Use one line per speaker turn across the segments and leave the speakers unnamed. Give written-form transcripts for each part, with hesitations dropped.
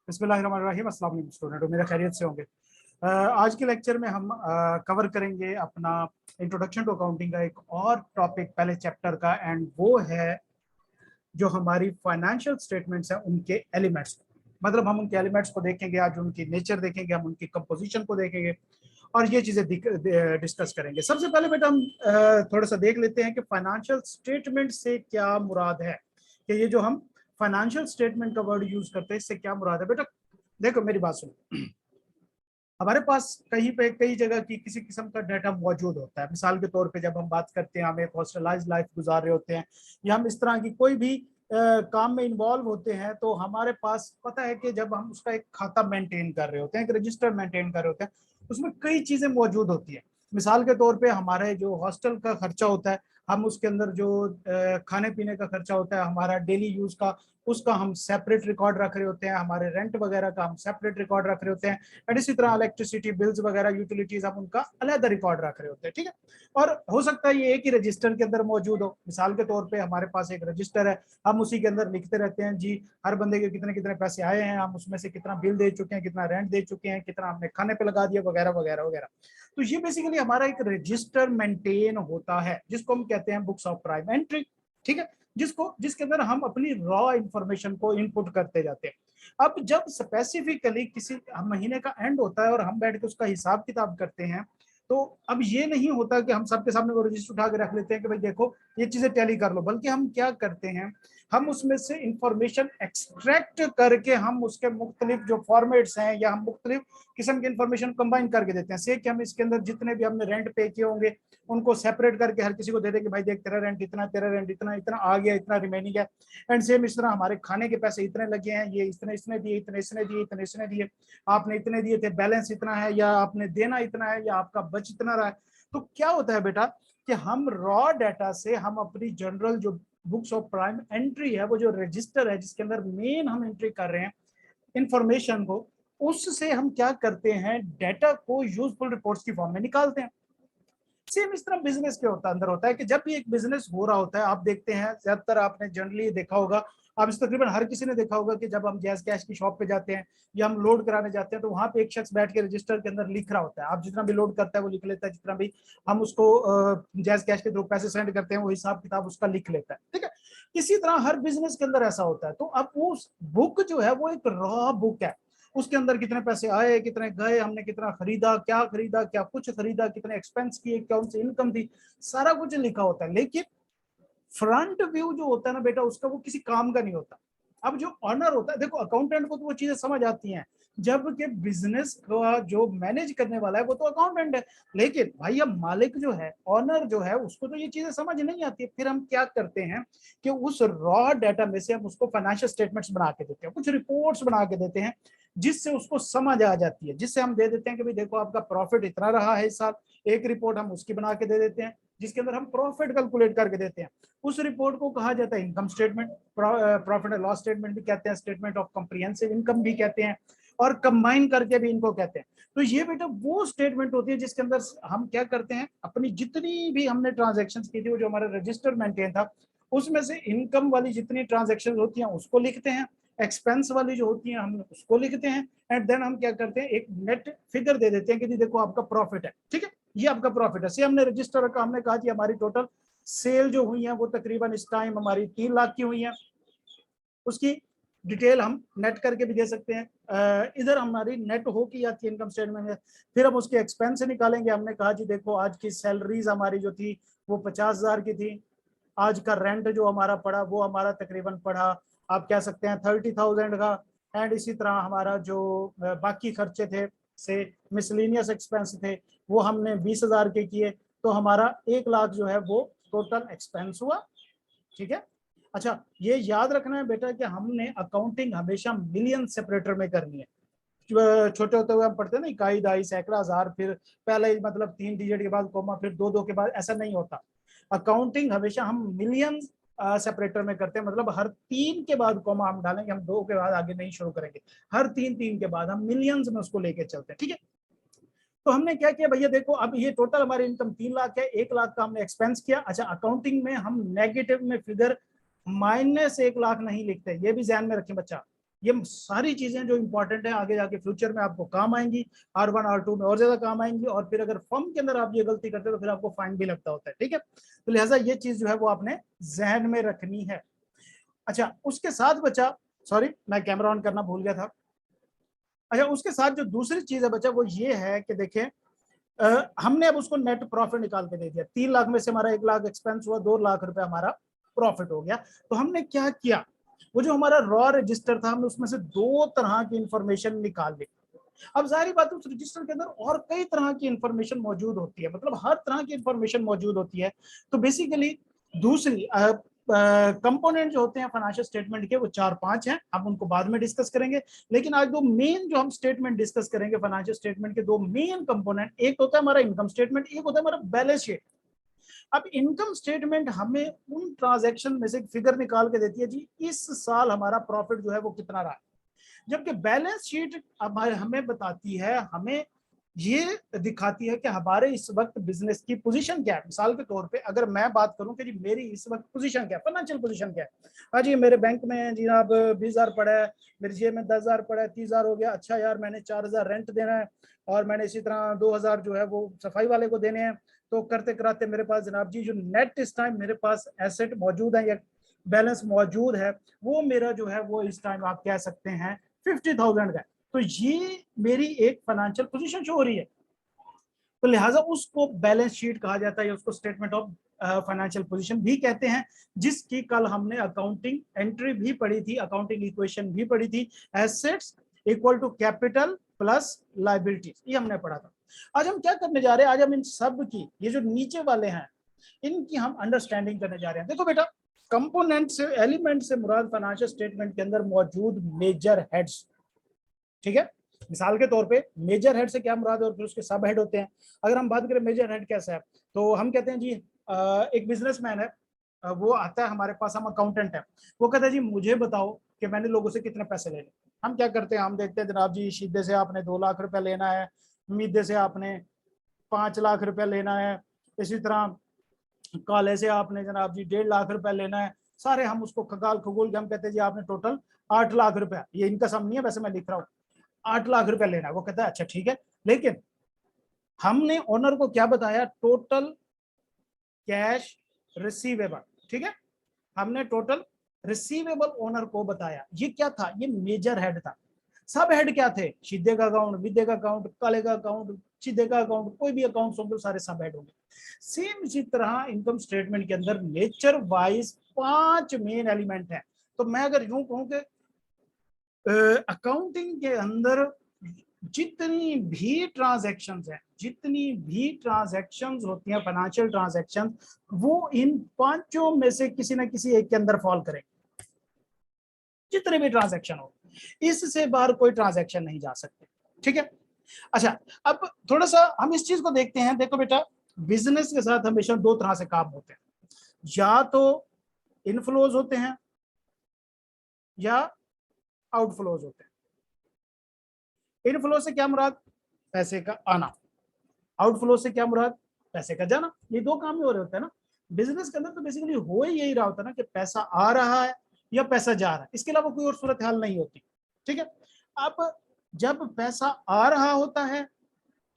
बिस्मिल्लाहिर्रहमानिर्रहीम। अस्सलाम वालेकुम स्टूडेंट, उम्मीद है खैरियत से होंगे। आज के लेक्चर में हम कवर करेंगे अपना इंट्रोडक्शन टू अकाउंटिंग का एक और टॉपिक पहले चैप्टर का, एंड वो है जो हमारी फाइनेंशियल स्टेटमेंट्स हैं उनके एलिमेंट्स। मतलब हम उनके एलिमेंट्स को देखेंगे, आज उनकी नेचर देखेंगे, हम उनकी कंपोजिशन को देखेंगे और ये चीजें डिस्कस करेंगे। सबसे पहले बेटा हम थोड़ा सा देख लेते हैं कि फाइनेंशियल स्टेटमेंट से क्या मुराद है, कि ये जो हम फाइनेंशियल स्टेटमेंट का वर्ड यूज करते हैं इससे क्या मुराद है। बेटा देखो मेरी बात सुनो, हमारे पास कहीं पे कई जगह की किसी किस्म का डाटा मौजूद होता है। मिसाल के तौर पे जब हम बात करते हैं, हम एक हॉस्टलाइज लाइफ गुजार रहे होते हैं या हम इस तरह की कोई भी काम में इन्वॉल्व होते हैं, तो हमारे पास पता है कि जब हम उसका एक खाता मेंटेन कर रहे होते हैं, एक रजिस्टर मेंटेन कर रहे होते हैं, उसमें कई चीजें मौजूद होती है। मिसाल के तौर पे हमारे जो हॉस्टल का खर्चा होता है, हम उसके अंदर जो खाने पीने का खर्चा होता है, हमारा डेली यूज का, उसका हम सेपरेट रिकॉर्ड रख रहे होते हैं, हमारे रेंट वगैरह का हम सेपरेट रिकॉर्ड रख रहे होते हैं, एंड इसी तरह इलेक्ट्रिसिटी बिल्स वगैरह यूटिलिटीज हम उनका अलग रिकॉर्ड रख रहे होते हैं। ठीक है, और हो सकता है ये एक ही रजिस्टर के अंदर मौजूद हो। मिसाल के तौर पे हमारे पास एक रजिस्टर है, हम उसी के अंदर लिखते रहते हैं जी हर बंदे के कितने कितने पैसे आए हैं, हम उसमें से कितना बिल दे चुके हैं, कितना रेंट दे चुके हैं, कितना हमने खाने पे लगा दिया, वगैरह वगैरह वगैरह। तो ये बेसिकली हमारा एक रजिस्टर मेंटेन होता है जिसको हम कहते हैं बुक्स ऑफ प्राइम एंट्री। ठीक है, जिसके अंदर हम अपनी रॉ इंफॉर्मेशन को इनपुट करते जाते हैं। अब जब स्पेसिफिकली किसी महीने का एंड होता है और हम बैठ के उसका हिसाब किताब करते हैं, तो अब ये नहीं होता कि हम सबके सामने वो रजिस्टर उठा के रख लेते हैं कि भाई देखो ये चीजें टैली कर लो, बल्कि हम क्या करते हैं, हम उसमें से इंफॉर्मेशन एक्सट्रैक्ट करके हम उसके मुख्तलिफ जो फॉर्मेट्स हैं या हम मुख्तलिफ किस्म की इंफॉर्मेशन कंबाइन करके देते हैं। से कि हम इसके अंदर जितने भी हमने रेंट पे किए होंगे उनको सेपरेट करके हर किसी को दे देंगे, भाई देख तेरा रेंट इतना, तेरा रेंट इतना, इतना आ गया, इतना रिमेनिंग है। एंड सेम इस तरह हमारे खाने के पैसे इतने लगे हैं, ये इतने इसने दिए, इतने इसने दिए, इतने इसने दिए, आपने इतने दिए थे, बैलेंस इतना है या आपने देना इतना है या आपका बच इतना रहा है। तो क्या होता है बेटा कि हम रॉ डाटा से हम अपनी जनरल जो बुक्स ऑफ प्राइम एंट्री है, वो जो रजिस्टर है जिसके अंदर मेन हम एंट्री कर रहे हैं इंफॉर्मेशन को, उससे हम क्या करते हैं, डाटा को यूजफुल रिपोर्ट्स की फॉर्म में निकालते हैं। सेम इस तरह बिजनेस के अंदर होता है कि जब भी एक बिजनेस हो रहा होता है, आप देखते हैं ज्यादातर आपने जनरली देखा होगा, आप इस तकरीबन हर किसी ने देखा होगा कि जब हम जैस कैश की शॉप पे जाते हैं या हम लोड कराने जाते हैं, तो वहां पे एक शख्स बैठ के रजिस्टर के अंदर लिख रहा होता है। आप जितना भी लोड करता है वो लिख लेता है, जितना भी हम उसको जैस कैश के थ्रू पैसे सेंड करते हैं वो हिसाब किताब उसका लिख लेता है। ठीक है, इसी तरह हर बिजनेस के अंदर ऐसा होता है। तो अब उस बुक जो है वो एक रॉ बुक है, उसके अंदर कितने पैसे आए, कितने गए, हमने कितना खरीदा, क्या कुछ खरीदा, कितने एक्सपेंस किए, कौन सी इनकम थी, सारा कुछ लिखा होता है। लेकिन फ्रंट व्यू जो होता है ना बेटा, उसका वो किसी काम का नहीं होता। अब जो ऑनर होता है, देखो अकाउंटेंट को तो वो चीजें समझ आती हैं, जबकि बिजनेस का जो मैनेज करने वाला है वो तो अकाउंटेंट है। लेकिन भाई अब मालिक जो है, ऑनर जो है, उसको तो ये चीजें समझ नहीं आती। फिर हम क्या करते हैं कि उस रॉ डाटा में से हम उसको फाइनेंशियल स्टेटमेंट्स बना के देते हैं, कुछ रिपोर्ट्स बना के देते हैं, जिससे उसको समझ आ जाती है, जिससे हम दे देते हैं कि भाई देखो आपका प्रॉफिट इतना रहा है इस साल। एक रिपोर्ट हम उसकी बना के दे देते हैं जिसके अंदर हम प्रॉफिट कैलकुलेट करके देते हैं। उस रिपोर्ट को कहा जाता है income statement, profit and loss statement भी कहते हैं, स्टेटमेंट ऑफ कॉम्प्रिहेंसिव इनकम भी कहते हैं, और कंबाइन करके भी इनको कहते हैं। तो ये बेटा वो स्टेटमेंट होती है जिसके अंदर हम क्या करते हैं, अपनी जितनी भी हमने ट्रांजेक्शन की थी, वो जो हमारा रजिस्टर मेंटेन था, उसमें से इनकम वाली जितनी ट्रांजेक्शन होती हैं उसको लिखते हैं, एक्सपेंस वाली जो होती हैं हम उसको लिखते हैं, एंड देन हम क्या करते हैं, एक नेट फिगर दे देते हैं कि देखो आपका प्रॉफिट है। ठीक है, ये आपका प्रॉफिट है। से हमने रजिस्टर रखा, हमने कहा कि हमारी टोटल सेल जो हुई है वो तकरीबन इस टाइम हमारी 3 लाख की हुई है, उसकी डिटेल हम नेट करके भी दे सकते हैं। इधर हमारी नेट हो की आती है इनकम स्टेटमेंट में। फिर हम उसके एक्सपेंस निकालेंगे, हमने कहा जी देखो आज की सैलरीज हमारी जो थी वो 50,000 की थी, आज का रेंट जो हमारा पड़ा वो हमारा तकरीबन पड़ा, आप कह सकते हैं 30,000 का। एंड इसी तरह हमारा जो बाकी खर्चे थे, से मिसलिनियस एक्सपेंस थे, वो हमने 20,000 के किए, तो हमारा 1 लाख जो है वो टोटल एक्सपेंस हुआ। ठीक है, अच्छा ये याद रखना है बेटा कि हमने अकाउंटिंग हमेशा मिलियन सेपरेटर में करनी है। छोटे होते हुए हम पढ़ते हैं ना, इकाई, दहाई, सैकड़ा, हजार, फिर पहले मतलब 3 डिजिट के बाद कोमा, फिर 2 2 के बाद, ऐसा नहीं होता। अकाउंटिंग हमेशा हम मिलियन सेपरेटर में करते हैं, मतलब हर 3 के बाद कोमा हम डालेंगे, हम 2 के बाद आगे नहीं शुरू करेंगे, हर 3 के बाद हम मिलियंस में उसको लेके चलते हैं। ठीक है, तो हमने क्या किया भैया, देखो अब ये टोटल हमारी इनकम 3 लाख है, 1 लाख का हमने एक्सपेंस किया। अच्छा अकाउंटिंग में हम नेगेटिव में फिगर -1 लाख नहीं लिखते, ये भी ध्यान में रखें बच्चा। ये सारी चीजें जो इंपॉर्टेंट है आगे जाके फ्यूचर में आपको काम आएंगी, R1 R2 में और ज्यादा काम आएंगी, और फिर अगर फर्म के अंदर आप ये गलती करते हो तो फिर आपको फाइन भी लगता होता है, ठीक है। तो लिहाजा ये चीज जो है वो आपने जहन में रखनी है। अच्छा, उसके साथ बचा, सॉरी मैं कैमरा ऑन करना भूल गया था। अच्छा, उसके साथ जो दूसरी चीज है बचा वो ये है कि देखें, हमने अब उसको नेट प्रॉफिट निकाल के दे दिया। 3 लाख में से हमारा 1 लाख एक्सपेंस हुआ, 2 लाख रुपए हमारा प्रॉफिट हो गया। तो हमने क्या किया, वो जो हमारा रॉ रजिस्टर था हमने उसमें से 2 तरह की इंफॉर्मेशन निकाल ली। अब जाहिर बात है उस रजिस्टर के अंदर और कई तरह की इंफॉर्मेशन मौजूद होती है, मतलब हर तरह की इंफॉर्मेशन मौजूद होती है। तो बेसिकली दूसरी कंपोनेंट जो होते हैं फाइनेंशियल स्टेटमेंट के वो 4-5 हैं, हम उनको बाद में डिस्कस करेंगे। लेकिन आज दो मेन जो हम स्टेटमेंट डिस्कस करेंगे फाइनेंशियल स्टेटमेंट के, दो मेन कंपोनेंट, एक होता है हमारा इनकम स्टेटमेंट, एक होता है हमारा बैलेंस शीट। अब इनकम स्टेटमेंट हमें उन ट्रांजैक्शन में से फिगर निकाल के देती है जी इस साल हमारा प्रॉफिट जो है वो कितना रहा है, जबकि बैलेंस शीट हमें बताती है, हमें ये दिखाती है कि हमारे इस वक्त बिजनेस की पोजीशन क्या है। मिसाल के तौर पे अगर मैं बात करूं कि जी मेरी इस वक्त पोजीशन क्या है, फाइनेंशियल पोजीशन क्या है, हाँ जी मेरे बैंक में जी आप 20,000 पड़ा है, मेरी जेब में 10,000 पड़ा है, 30,000 हो गया, अच्छा यार मैंने 4,000 रेंट देना है और मैंने इसी तरह 2,000 जो है वो सफाई वाले को देने हैं। तो करते कराते मेरे पास जनाब जी जो नेट इस टाइम मेरे पास एसेट मौजूद है या बैलेंस मौजूद है, वो मेरा जो है वो इस टाइम आप कह सकते हैं 50,000 का। तो ये मेरी एक फाइनेंशियल पोजीशन शो हो रही है, तो लिहाजा उसको बैलेंस शीट कहा जाता है या उसको स्टेटमेंट ऑफ फाइनेंशियल पोजीशन भी कहते हैं, जिसकी कल हमने अकाउंटिंग एंट्री भी पढ़ी थी, अकाउंटिंग इक्वेशन भी पढ़ी थी, assets equal to capital plus liabilities, ये हमने पढ़ा था। आज हम क्या करने जा रहे हैं, आज हम इन सब की ये जो नीचे वाले हैं इनकी हम अंडरस्टैंडिंग करने जा रहे हैं। देखो बेटा, कंपोनेंट से एलिमेंट से मुराद फाइनेंशियल स्टेटमेंट के अंदर मौजूद मेजर हेड्स, ठीक है। मिसाल के तौर पे मेजर हेड से क्या मुराद है और फिर उसके सब हेड होते हैं। अगर हम बात करें मेजर हेड कैसा है, तो हम कहते हैं जी एक बिजनेसमैन है, वो आता है हमारे पास, हम अकाउंटेंट है, वो कहता है जी मुझे बताओ कि मैंने लोगों से कितने पैसे लेने। हम क्या करते हैं, हम देखते हैं जनाब जी शीदे से आपने 2 लाख रुपया लेना है, मीदे से आपने 5 लाख रुपया लेना है, इसी तरह काले से आपने जनाब जी 1.5 लाख रुपया लेना है। सारे हम उसको खगाल खगोल के हम कहते हैं जी आपने टोटल 8 लाख रुपया, ये इनका सम नहीं है वैसे मैं लिख रहा हूँ, 8 लाख रुपया लेना है। वो कहता है अच्छा ठीक है, लेकिन हमने ओनर को क्या बताया, टोटल कैश रिसीवेबल, ठीक है, हमने टोटल रिसीवेबल ओनर को बताया। ये क्या था, ये मेजर हेड था। सब हेड क्या थे, सीधे का अकाउंट, विद्या का अकाउंट, काले का अकाउंट, सीधे का अकाउंट, कोई भी अकाउंट होंगे सारे सब हेड होंगे। सेम इसी तरह इनकम स्टेटमेंट के अंदर नेचर वाइज 5 मेन एलिमेंट है। तो मैं अगर यूं कहूं कि अकाउंटिंग के अंदर जितनी भी ट्रांजैक्शंस हैं, जितनी भी ट्रांजैक्शंस होती हैं फाइनेंशियल ट्रांजैक्शन, वो इन 5 में से किसी ना किसी एक के अंदर फॉल करेंगे। जितने भी ट्रांजैक्शन हो, इससे बाहर कोई ट्रांजैक्शन नहीं जा सकते, ठीक है। अच्छा, अब थोड़ा सा हम इस चीज को देखते हैं। देखो बेटा, बिजनेस के साथ हमेशा 2 तरह से काम होते हैं, या तो इनफ्लोज होते हैं या आउटफ्लोज होते हैं। इनफ्लो से क्या मुराद, पैसे का आना, आउटफ्लो से क्या मुराद, पैसे का जाना। ये 2 काम ही हो रहे होते हैं ना बिजनेस के अंदर। तो बेसिकली हो ही यही रहा होता है ना कि पैसा आ रहा है या पैसा जा रहा है, इसके अलावा कोई और सूरत हाल नहीं होती, ठीक है। अब जब पैसा आ रहा होता है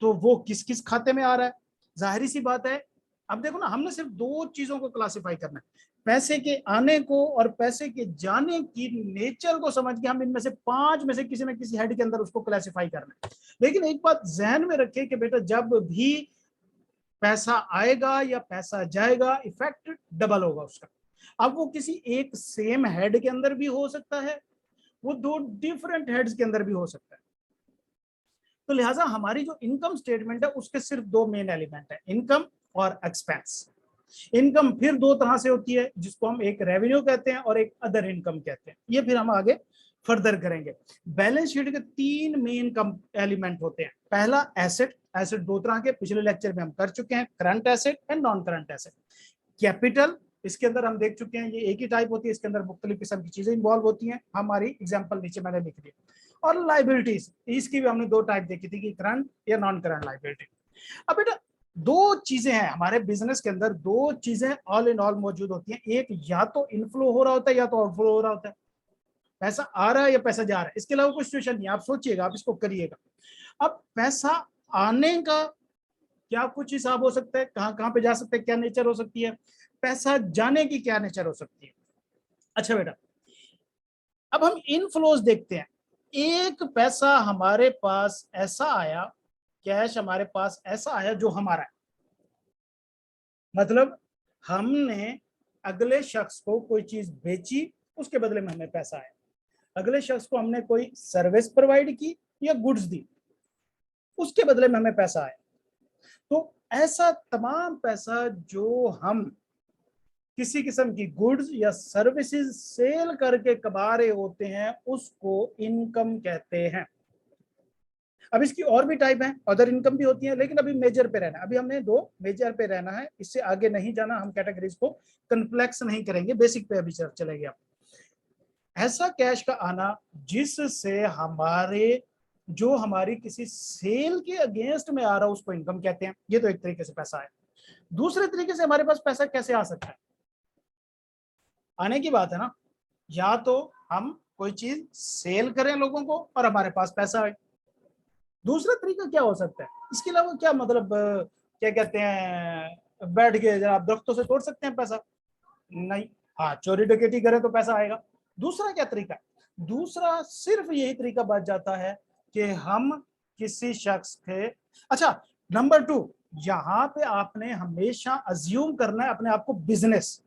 तो वो किस किस खाते में आ रहा है, जाहिर सी बात है। अब देखो ना, हमने सिर्फ 2 चीजों को क्लासिफाई करना है, पैसे के आने को और पैसे के जाने की नेचर को समझ के हम इनमें से 5 में से किसी ना किसी हेड के अंदर उसको क्लासिफाई करना है। लेकिन एक बात जहन में रखे कि बेटा जब भी पैसा आएगा या पैसा जाएगा, इफेक्ट डबल होगा उसका। अब वो किसी एक सेम हेड के अंदर भी हो सकता है, वो 2 डिफरेंट हेड्स के अंदर भी हो सकता है। तो लिहाजा हमारी जो इनकम स्टेटमेंट है उसके सिर्फ 2 मेन एलिमेंट है, इनकम और एक्सपेंस। इनकम फिर 2 तरह से होती है, जिसको हम एक रेवेन्यू कहते हैं और एक अदर इनकम कहते हैं। ये फिर हम आगे फर्दर करेंगे। बैलेंस शीट के 3 मेन एलिमेंट होते हैं। पहला एसेट, एसेट 2 तरह के पिछले लेक्चर में हम कर चुके हैं, current asset and non current asset. Capital, इसके अंदर हम देख चुके हैं ये एक ही टाइप होती है, इसके अंदर मुख्तलिफ किस्म की चीजें इन्वॉल्व होती हैं, हमारी एग्जांपल नीचे मैंने लिख दी। और लाइबिलिटीज, इसकी भी हमने 2 टाइप देखी थी कि करंट या नॉन करंट लाइबिलिटी। अब बेटा 2 चीजें हैं हमारे बिजनेस के अंदर, 2 चीजें ऑल इन ऑल मौजूद होती हैं, एक या तो इनफ्लो हो रहा होता है या तो आउटफ्लो हो रहा होता है। पैसा आ रहा है या पैसा जा रहा है, इसके अलावा कोई सिचुएशन नहीं। आप सोचिएगा, आप इसको करिएगा। अब पैसा आने का क्या कुछ हिसाब हो सकता है, कहां कहां पे जा सकते हैं, क्या नेचर हो सकती है, पैसा जाने की क्या नेचर हो सकती है। अच्छा बेटा, अब हम इनफ्लोज देखते हैं। एक पैसा हमारे पास ऐसा आया, कैश हमारे पास ऐसा आया जो हमारा है, मतलब हमने अगले शख्स को कोई चीज बेची, उसके बदले में हमें पैसा आया। अगले शख्स को हमने कोई सर्विस प्रोवाइड की या गुड्स दी, उसके बदले में हमें पैसा आया। तो ऐसा तमाम पैसा जो हम किसी किस्म की गुड्स या सर्विसेज सेल करके कमा रहे होते हैं, उसको इनकम कहते हैं। अब इसकी और भी टाइप है, अदर इनकम भी होती है, लेकिन अभी मेजर पे रहना है, अभी हमने दो मेजर पे रहना है, इससे आगे नहीं जाना। हम कैटेगरीज को कॉम्प्लेक्स नहीं करेंगे, बेसिक पे अभी चलेंगे। आप ऐसा कैश का आना जिससे हमारे जो हमारी किसी सेल के अगेंस्ट में आ रहा है, उसको इनकम कहते हैं। ये तो एक तरीके से पैसा है। दूसरे तरीके से हमारे पास पैसा कैसे आ सकता है, आने की बात है ना, या तो हम कोई चीज सेल करें लोगों को और हमारे पास पैसा आए। दूसरा तरीका क्या हो सकता है, इसके अलावा क्या मतलब क्या कहते हैं, बैठ के आप दरख्तों से तोड़ सकते हैं पैसा? नहीं। हाँ, चोरी डकैती करें तो पैसा आएगा। दूसरा क्या तरीका है? दूसरा सिर्फ यही तरीका बच जाता है कि हम किसी शख्स के, अच्छा नंबर 2, यहां पे आपने हमेशा अज्यूम करना है अपने आप को बिजनेस,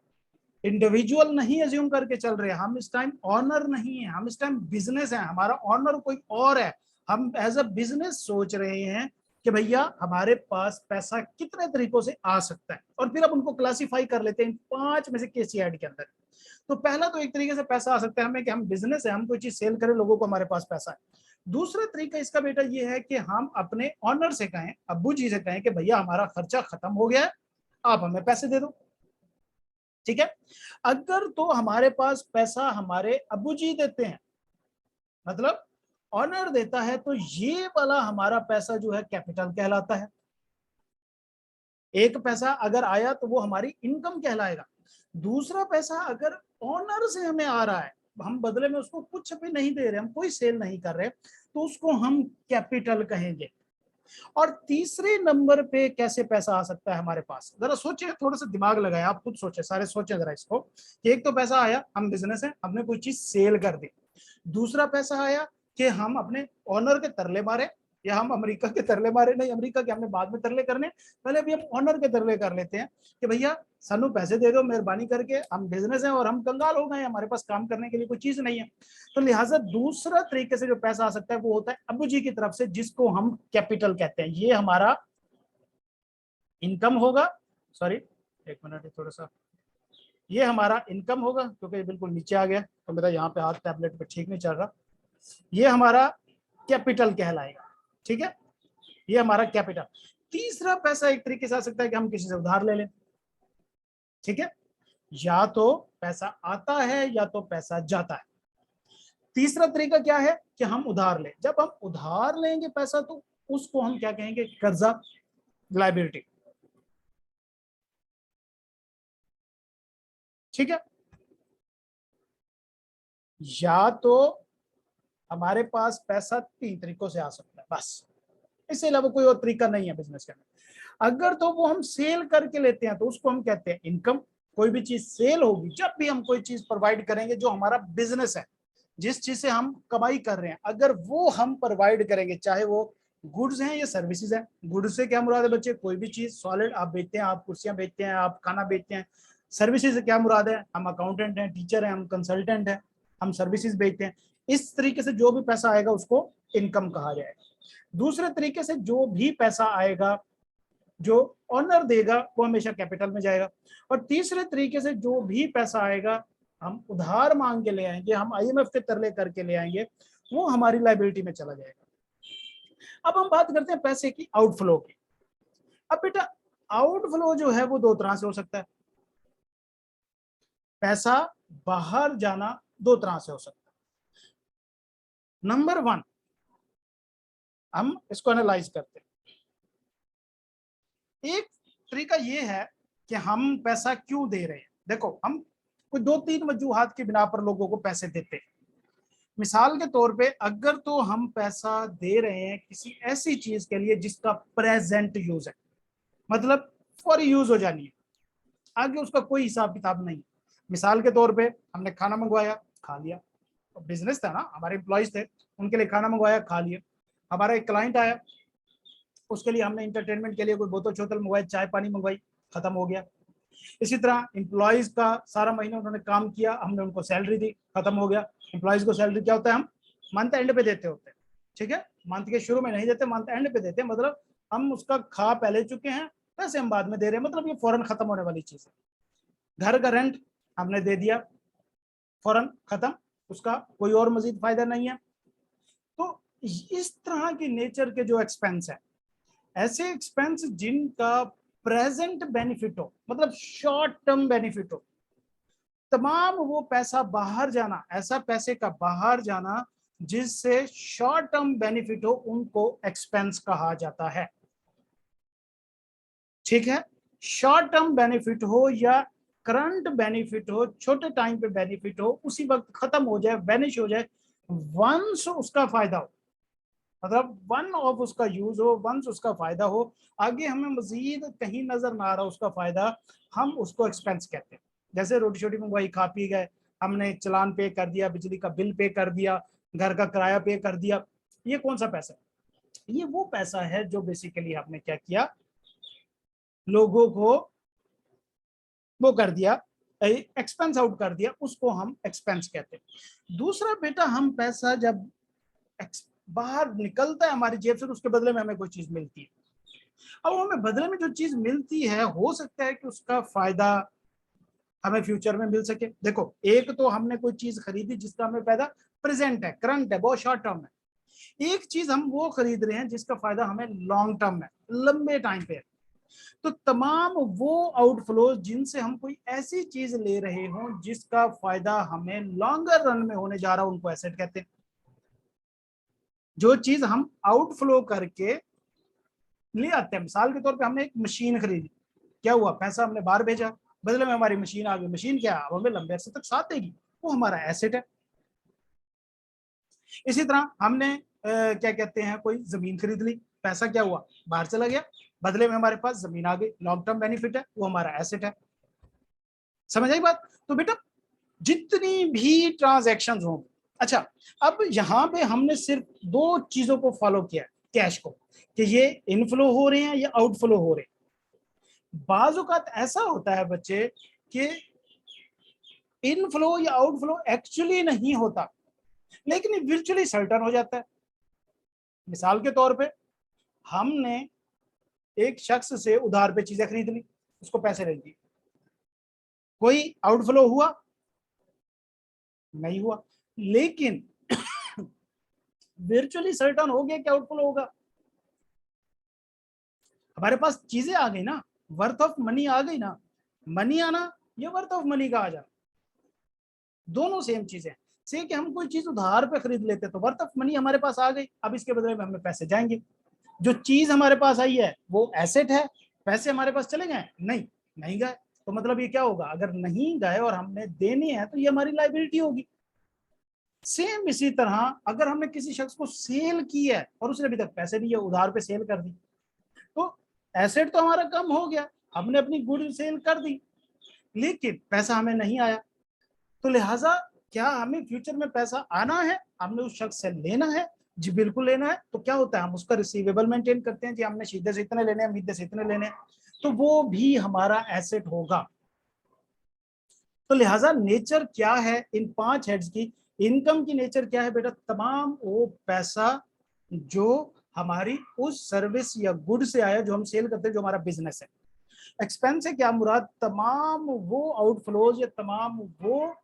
इंडिविजुअल नहीं अज्यूम करके चल रहे हैं। हम इस टाइम ऑनर नहीं है, हम इस टाइम बिजनेस है, हमारा ऑनर कोई और है। हम एज अ बिजनेस सोच रहे हैं कि भैया हमारे पास पैसा कितने तरीकों से आ सकता है, और फिर अब उनको क्लासिफाई कर लेते हैं इन 5 में से KCID के अंदर। तो पहला तो एक तरीके से पैसा आ सकता है हमें कि हम बिजनेस है, हम कोई चीज सेल करें लोगों को, हमारे पास पैसा है। दूसरा तरीका इसका बेटा ये है कि हम अपने ऑनर से कहें, अब्बू जी से कहें कि भैया हमारा खर्चा खत्म हो गया है, आप हमें पैसे दे दो। ठीक है, अगर तो हमारे पास पैसा हमारे अब्बू जी देते हैं, मतलब ऑनर देता है, तो ये वाला हमारा पैसा जो है कैपिटल कहलाता है। एक पैसा अगर आया तो वो हमारी इनकम कहलाएगा। दूसरा पैसा अगर ऑनर से हमें आ रहा है, हम बदले में उसको कुछ भी नहीं दे रहे, हम कोई सेल नहीं कर रहे, तो उसको हम कैपिटल कहेंगे। और तीसरे नंबर पे कैसे पैसा आ सकता है हमारे पास, जरा सोचे, थोड़ा सा दिमाग लगाए, आप खुद सोचे, सारे सोचे जरा इसको कि एक तो पैसा आया, हम बिजनेस है, हमने कोई चीज सेल कर दी। दूसरा पैसा आया कि हम अपने ऑनर के तरले मारे, या हम अमेरिका के तरले मारे, नहीं अमेरिका के हमने बाद में तरले करने, पहले भी हम ऑनर के तरले कर लेते हैं कि भैया सानू पैसे दे दो मेहरबानी करके, हम बिजनेस है और हम कंगाल हो गए, हमारे पास काम करने के लिए कोई चीज नहीं है। तो लिहाजा दूसरा तरीके से जो पैसा आ सकता है वो होता है अब्बू जी की तरफ से, जिसको हम कैपिटल कहते हैं। ये हमारा इनकम होगा, सॉरी एक मिनट थोड़ा सा, ये हमारा इनकम होगा क्योंकि बिल्कुल नीचे आ गया, तो मेरा यहाँ पे हाथ टैबलेट पे ठीक नहीं चल रहा। ये हमारा कैपिटल कहलाएगा। ठीक है, ये हमारा कैपिटल। तीसरा पैसा एक तरीके से आ सकता है कि हम किसी से उधार ले लें। ठीक है, या तो पैसा आता है या तो पैसा जाता है। तीसरा तरीका क्या है कि हम उधार लें। जब हम उधार लेंगे पैसा तो उसको हम क्या कहेंगे, कर्जा, लायबिलिटी। ठीक है, या तो हमारे पास पैसा 3 तरीकों से आ सकता है, बस इससे अलावा कोई और तरीका नहीं है बिजनेस करने। अगर तो वो हम सेल करके लेते हैं तो उसको हम कहते हैं इनकम। कोई भी चीज सेल होगी, जब भी हम कोई चीज प्रोवाइड करेंगे जो हमारा बिजनेस है, जिस चीज से हम कमाई कर रहे हैं, अगर वो हम प्रोवाइड करेंगे, चाहे वो गुड्स हैं या सर्विसेज है। गुड्स से क्या मुराद है बच्चे, कोई भी चीज सॉलिड आप बेचते हैं, आप कुर्सियां बेचते हैं, आप खाना बेचते हैं। सर्विसेज से क्या मुराद है, हम अकाउंटेंट हैं, टीचर हैं, हम कंसल्टेंट हैं, हम सर्विसेज बेचते हैं। इस तरीके से जो भी पैसा आएगा उसको इनकम कहा जाएगा। दूसरे तरीके से जो भी पैसा आएगा जो ऑनर देगा वो हमेशा कैपिटल में जाएगा। और तीसरे तरीके से जो भी पैसा आएगा हम उधार मांग के ले आएंगे, हम IMF के तरले करके ले आएंगे, वो हमारी लाइबिलिटी में चला जाएगा। अब हम बात करते हैं पैसे की आउटफ्लो की। अब बेटा आउटफ्लो जो है वो 2 तरह से हो सकता है। पैसा बाहर जाना 2 तरह से हो सकता है। नंबर 1, हम इसको एनालाइज करते हैं। एक तरीका ये है कि हम पैसा क्यों दे रहे हैं। देखो हम कोई 2-3 वजूहात की बिना पर लोगों को पैसे देते हैं। मिसाल के तौर पे अगर तो हम पैसा दे रहे हैं किसी ऐसी चीज के लिए जिसका प्रेजेंट यूज है, मतलब फॉर यूज हो जानी है, आगे उसका कोई हिसाब किताब नहीं। मिसाल के तौर पे हमने खाना मंगवाया, खा लिया, बिजनेस था ना, हमारे एम्प्लॉयज थे, उनके लिए खाना मंगवाया, खा लिया। हमारा एक क्लाइंट आया, उसके लिए हमने इंटरटेनमेंट के लिए कोई बोतल चोतल मंगवाई, चाय पानी मंगवाई, खत्म हो गया। इसी तरह एम्प्लॉयज का सारा महीना उन्होंने काम किया, हमने उनको सैलरी दी, खत्म हो गया। एम्प्लॉयज को सैलरी क्या होता है, हम मंथ एंड पे देते होते हैं, ठीक है, मंथ के शुरू में नहीं देते, मंथ एंड पे देते हैं, मतलब हम उसका खा पहले चुके हैं, पैसे हम बाद में दे रहे हैं, मतलब ये फौरन खत्म होने वाली चीज है। घर का रेंट हमने दे दिया, फौरन खत्म, उसका कोई और मजीद फायदा नहीं है। तो इस तरह की नेचर के जो एक्सपेंस है, ऐसे एक्सपेंस जिनका प्रेजेंट बेनिफिट हो, मतलब शॉर्ट टर्म बेनिफिट हो, तमाम वो पैसा बाहर जाना, ऐसा पैसे का बाहर जाना जिससे शॉर्ट टर्म बेनिफिट हो, उनको एक्सपेंस कहा जाता है। ठीक है, शॉर्ट टर्म बेनिफिट हो या करंट बेनिफिट हो, छोटे टाइम पे बेनिफिट हो, उसी वक्त खत्म हो जाए, वैनिश हो जाए, वंस उसका फायदा हो, मतलब वन ऑफ उसका यूज हो, वंस उसका फायदा हो, आगे हमें मजीद कहीं नजर ना आ रहा उसका फायदा, हम उसको एक्सपेंस कहते हैं। जैसे रोटी शोटी मंगवाई, खा पी गए, हमने चालान पे कर दिया, बिजली का बिल पे कर दिया, घर का किराया पे कर दिया, ये कौन सा पैसा है? ये वो पैसा है जो बेसिकली आपने क्या किया, लोगों को वो कर दिया, एक्सपेंस आउट कर दिया, उसको हम एक्सपेंस कहते हैं। दूसरा बेटा, हम पैसा जब बाहर निकलता है हमारी जेब से, तो उसके बदले में हमें कोई चीज मिलती है। अब हमें बदले में जो चीज मिलती है, हो सकता है कि उसका फायदा हमें फ्यूचर में मिल सके। देखो, एक तो हमने कोई चीज खरीदी जिसका हमें फायदा प्रेजेंट है, करंट है, बहुत शॉर्ट टर्म है। एक चीज हम वो खरीद रहे हैं जिसका फायदा हमें लॉन्ग टर्म है, लंबे टाइम पे है। तो तमाम वो आउटफ्लो जिनसे हम कोई ऐसी चीज ले रहे हो जिसका फायदा हमें लॉन्गर रन में होने जा रहा है, उनको एसेट कहते हैं। जो चीज हम आउटफ्लो करके ले आते हैं, मिसाल के तौर पे हमने एक मशीन खरीदी, क्या हुआ, पैसा हमने बाहर भेजा, बदले में हमारी मशीन आ गई। मशीन क्या है, अब हमें लंबे अरसे तक साथ देगी, वो हमारा एसेट है। इसी तरह हमने क्या कहते हैं, कोई जमीन खरीद ली, पैसा क्या हुआ, बाहर चला गया, बदले में हमारे पास जमीन आ गई, लॉन्ग टर्म बेनिफिट है, वो हमारा एसेट है। समझ आई बात? तो बेटा, जितनी भी ट्रांजैक्शन हो, अच्छा, अब यहां पे हमने सिर्फ दो चीजों को फॉलो किया, कैश को, कि ये इनफ्लो हो रहे हैं या आउटफ्लो हो रहे हैं। बाज़ औक़ात ऐसा होता है बच्चे कि इनफ्लो या आउटफ्लो एक्चुअली नहीं होता, लेकिन वर्चुअली सर्टन हो जाता है। मिसाल के तौर पे हमने एक शख्स से उधार पे चीजें खरीद ली, उसको पैसे दे दिए, कोई आउटफ्लो हुआ नहीं हुआ, लेकिन वर्चुअली सर्टन हो गया कि आउटफ्लो होगा। हमारे पास चीजें आ गई ना, वर्थ ऑफ मनी आ गई ना, मनी आना या वर्थ ऑफ मनी का आ जाना, दोनों सेम चीजें। से कि हम कोई चीज उधार पे खरीद लेते तो वर्थ ऑफ मनी हमारे पास आ गई, अब इसके बदले में हमें पैसे जाएंगे। जो चीज हमारे पास आई है वो एसेट है, पैसे हमारे पास चले गए नहीं, नहीं गए, तो मतलब ये क्या होगा, अगर नहीं गए और हमने देनी है तो ये हमारी लाइबिलिटी होगी। सेम इसी तरह अगर हमने किसी शख्स को सेल की है और उसने अभी तक पैसे दिए, उधार पे सेल कर दी, तो एसेट तो हमारा कम हो गया, हमने अपनी गुड सेल कर दी, लेकिन पैसा हमें नहीं आया। तो लिहाजा क्या हमें फ्यूचर में पैसा आना है, हमने उस शख्स से लेना है, जी बिल्कुल लेना है। तो क्या होता है, हम उसका रिसीवेबल मेंटेन करते हैं, जी हमने सीधे से इतने लेने हैं, मीधे से इतने लेने हैं, तो वो भी हमारा एसेट होगा। तो लिहाजा नेचर क्या है इन 5 हेड्स की, इनकम की नेचर क्या है बेटा, तमाम वो पैसा जो हमारी उस सर्विस या गुड से आया जो हम सेल करते हैं, जो हमारा बिजनेस है। एक्सपेंस से क्या मुराद, तमाम वो आउटफ्लोज या तमाम वो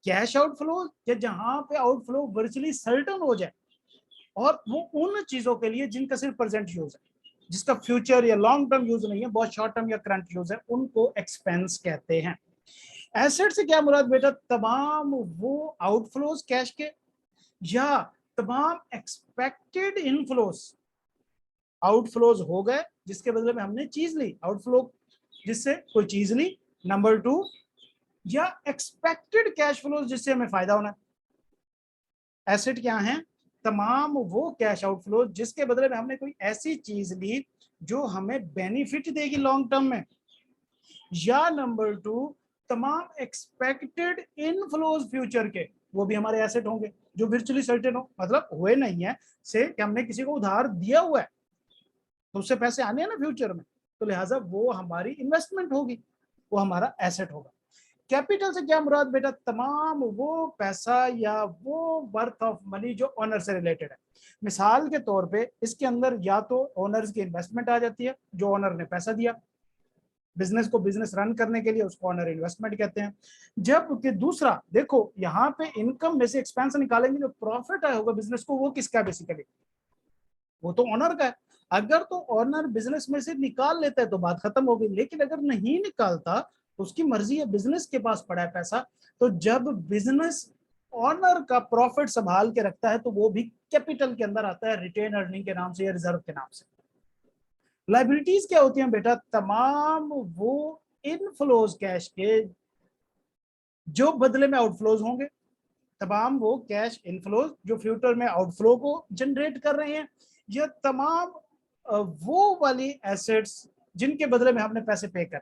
कैश आउटफ्लो या जहां पे आउटफ्लो वर्चुअली सर्टन हो जाए, और वो उन चीजों के लिए जिनका सिर्फ प्रेजेंट यूज है, जिसका फ्यूचर या लॉन्ग टर्म यूज नहीं है, बहुत शॉर्ट टर्म या करंट यूज है, उनको एक्सपेंस कहते हैं। एसेट से क्या मुराद बेटा, तमाम वो आउटफ्लोज कैश के या तमाम एक्सपेक्टेड इनफ्लोज, आउटफ्लोज हो गए जिसके बदले में हमने चीज ली, आउटफ्लो जिससे कोई चीज ली, नंबर 2, या एक्सपेक्टेड कैश फ्लोज जिससे हमें फायदा होना है। एसेट क्या है? तमाम वो कैश आउटफ्लो जिसके बदले में हमने कोई ऐसी चीज ली जो हमें बेनिफिट देगी लॉन्ग टर्म में, या नंबर 2 तमाम एक्सपेक्टेड इनफ्लोज फ्यूचर के, वो भी हमारे एसेट होंगे जो वर्चुअली सर्टेन हो, मतलब हुए नहीं है से कि हमने किसी को उधार दिया हुआ है तो उससे पैसे आने हैं ना फ्यूचर में, तो लिहाजा वो हमारी इन्वेस्टमेंट होगी, वो हमारा एसेट होगा। कैपिटल से क्या मुराद बेटा? तमाम वो पैसा या वो वर्थ ऑफ मनी जो ओनर से रिलेटेड है। मिसाल के तौर पे इसके अंदर या तो ओनर्स की इन्वेस्टमेंट आ जाती है, जो ओनर ने पैसा दिया बिजनेस को, बिजनेस रन करने के लिए, उसको ओनर इन्वेस्टमेंट कहते हैं। जबकि दूसरा देखो यहाँ पे इनकम में से एक्सपेंस निकालेंगे, जो प्रॉफिट आया होगा बिजनेस को वो किसका है? बेसिकली वो तो ओनर का है। अगर तो ओनर बिजनेस में से निकाल लेता है तो बात खत्म हो गई, लेकिन अगर नहीं निकालता तो उसकी मर्जी है, बिजनेस के पास पड़ा है पैसा, तो जब बिजनेस ओनर का प्रॉफिट संभाल के रखता है तो वो भी कैपिटल के अंदर आता है, रिटेन अर्निंग के नाम से या रिजर्व के नाम से। लाइबिलिटीज क्या होती हैं बेटा? तमाम वो इनफ्लोज कैश के जो बदले में आउटफ्लोज होंगे, तमाम वो कैश इनफ्लोज जो फ्यूचर में आउटफ्लो को जनरेट कर रहे हैं, या तमाम वो वाली एसेट्स जिनके बदले में हमने पैसे पे कर,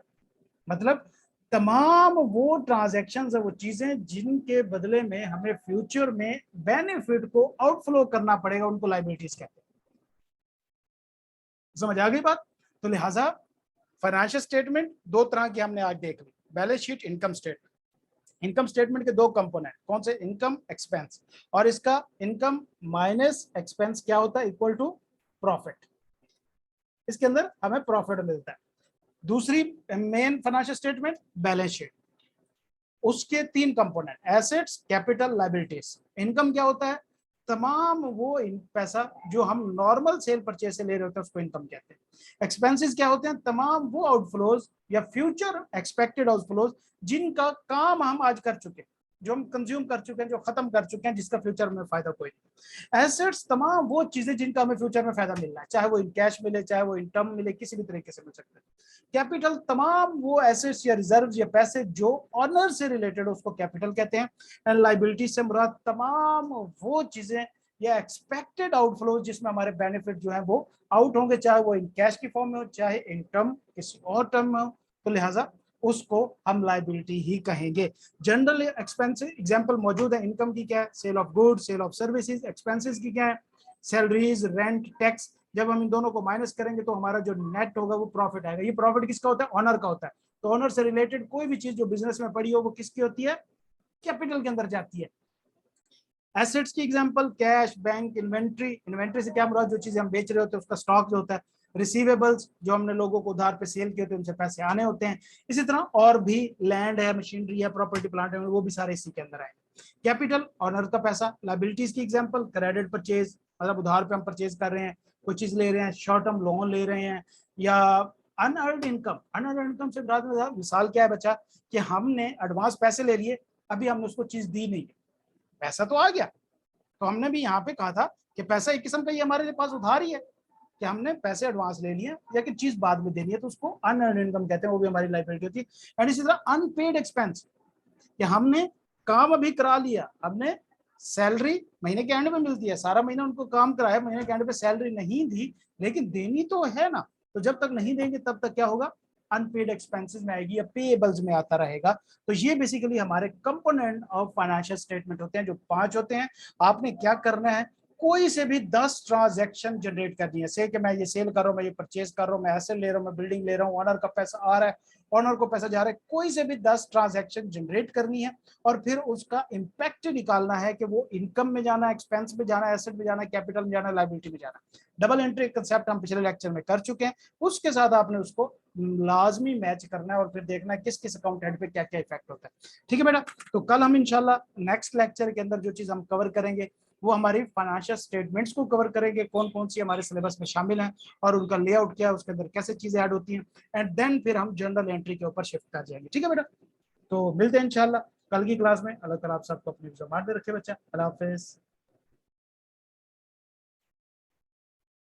मतलब तमाम वो ट्रांजैक्शंस है, वो चीजें जिनके बदले में हमें फ्यूचर में बेनिफिट को आउटफ्लो करना पड़ेगा, उनको लाइबिलिटीज कहते हैं। समझ आ गई बात? तो लिहाजा फाइनेंशियल स्टेटमेंट दो तरह की हमने आज देख ली, balance sheet, income statement. Income statement के दो कंपोनेंट कौन से? इनकम, एक्सपेंस, और इसका इनकम माइनस एक्सपेंस क्या होता है? Equal to profit. इसके अंदर हमें प्रॉफिट मिलता है। दूसरी main financial statement balance sheet, उसके तीन component, assets, capital, liabilities. Income क्या होता है? तमाम वो पैसा जो हम नॉर्मल सेल परचेज से ले रहे होते हैं उसको इनकम कहते हैं। एक्सपेंसेस क्या होते हैं? तमाम वो आउटफ्लोज या फ्यूचर एक्सपेक्टेड आउटफ्लोज जिनका काम हम आज कर चुके हैं, जो हम कंज्यूम कर चुके हैं, जो खत्म कर चुके हैं, जिसका फ्यूचर में फायदा कोई नहीं। एसेट्स तमाम वो चीजें जिनका हमें फ्यूचर में फायदा मिलना है, चाहे वो इन कैश मिले, चाहे वो इन टर्म मिले, किसी भी तरीके से मिल सकते हैं। कैपिटल तमाम वो एसेट्स या रिजर्व या पैसे जो ऑनर से रिलेटेड, उसको कैपिटल कहते हैं। एंड लाइबिलिटी से मुराद तमाम वो चीजें या एक्सपेक्टेड आउटफ्लो जिसमें हमारे बेनिफिट जो है वो आउट होंगे, चाहे वो इन कैश की फॉर्म में हो, चाहे इन टर्म किसी और टर्म में हो, तो लिहाजा उसको हम लाइबिलिटी ही कहेंगे। जनरल एक्सपेंस एग्जांपल मौजूद है। इनकम की क्या है? Sale of good, sale of services. Expenses की क्या है? Salaries, rent, tax. जब हम इन दोनों को माइनस करेंगे तो हमारा जो नेट होगा वो प्रॉफिट आएगा। ये प्रॉफिट किसका होता है? ऑनर का होता है। तो ऑनर से रिलेटेड कोई भी चीज जो बिजनेस में पड़ी हो वो किसकी होती है? कैपिटल के अंदर जाती है। एसेट्स की example cash, bank, inventory. Inventory से क्या मुराद? जो चीजें हम बेच रहे होते हैं उसका स्टॉक जो होता है। रिसीवेबल्स, जो हमने लोगों को उधार पे सेल किए होते हैं, उनसे पैसे आने होते हैं। इसी तरह और भी लैंड है, मशीनरी है, प्रॉपर्टी प्लांट है, वो भी सारे इसी के अंदर आएंगे। कैपिटल ऑनर का पैसा। लायबिलिटीज की एग्जांपल क्रेडिट परचेज, मतलब उधार पे हम परचेज कर रहे हैं, कोई चीज ले रहे हैं, शॉर्ट टर्म लोन ले रहे हैं, या अनअर्न्ड इनकम। अनअर्न्ड इनकम से मिसाल क्या है बच्चा? कि हमने एडवांस पैसे ले लिए, अभी हमने उसको चीज दी नहीं, पैसा तो आ गया, तो हमने भी यहाँ पे कहा था कि पैसा एक किस्म का ये हमारे पास उधार ही है, कि हमने पैसे एडवांस ले लिए, लेकिन चीज बाद में देनी है, तो उसको अनअर्न्ड इनकम कहते हैं, वो भी हमारी लायबिलिटी होती है। एंड इसी तरह अनपेड एक्सपेंस, कि हमने काम अभी करा लिया, हमने सैलरी महीने के एंड में मिलती है, सारा महीना उनको काम कराया, महीने के एंड पे सैलरी नहीं दी, लेकिन देनी तो है ना, तो जब तक नहीं देंगे तब तक क्या होगा? अनपेड एक्सपेंसेस में आएगी या पेएबल्स में आता रहेगा। तो ये बेसिकली हमारे कंपोनेंट ऑफ फाइनेंशियल स्टेटमेंट होते हैं, जो 5 होते हैं। आपने क्या करना है? कोई से भी 10 ट्रांजैक्शन जनरेट करनी है, से कि मैं ये सेल कर रहा हूँ, मैं ये परचेज कर रहा हूँ, मैं एसेट ले रहा हूँ, मैं बिल्डिंग ले रहा हूँ, ऑनर का पैसा आ रहा है, ऑनर को पैसा जा रहा है, कोई से भी 10 ट्रांजैक्शन जनरेट करनी है, और फिर उसका इम्पैक्ट निकालना है कि वो इनकम में जाना है, एक्सपेंस में जाना है, एसेट में जाना है, कैपिटल में जाना है, लायबिलिटी में जाना है। डबल एंट्री कंसेप्ट हम पिछले लेक्चर में कर चुके हैं, उसके साथ आपने उसको लाजमी मैच करना है और फिर देखना है किस किस अकाउंट हेड पे क्या क्या इफेक्ट होता है। ठीक है बेटा? तो कल हम इंशाल्लाह नेक्स्ट लेक्चर के अंदर जो चीज हम कवर करेंगे वो हमारी फाइनेंशियल स्टेटमेंट्स को कवर करेंगे, कौन कौन सी हमारे सिलेबस में शामिल हैं और उनका लेआउट क्या है, उसके अंदर कैसे चीजें ऐड होती हैं, एंड देन फिर हम जनरल एंट्री के ऊपर शिफ्ट कर जाएंगे। ठीक है बेटा? तो मिलते हैं इंशाल्लाह कल की क्लास में। अल्लाह ताला आप सबको अपनी ज़बान में रखे बच्चा। अल्लाह हाफिज़।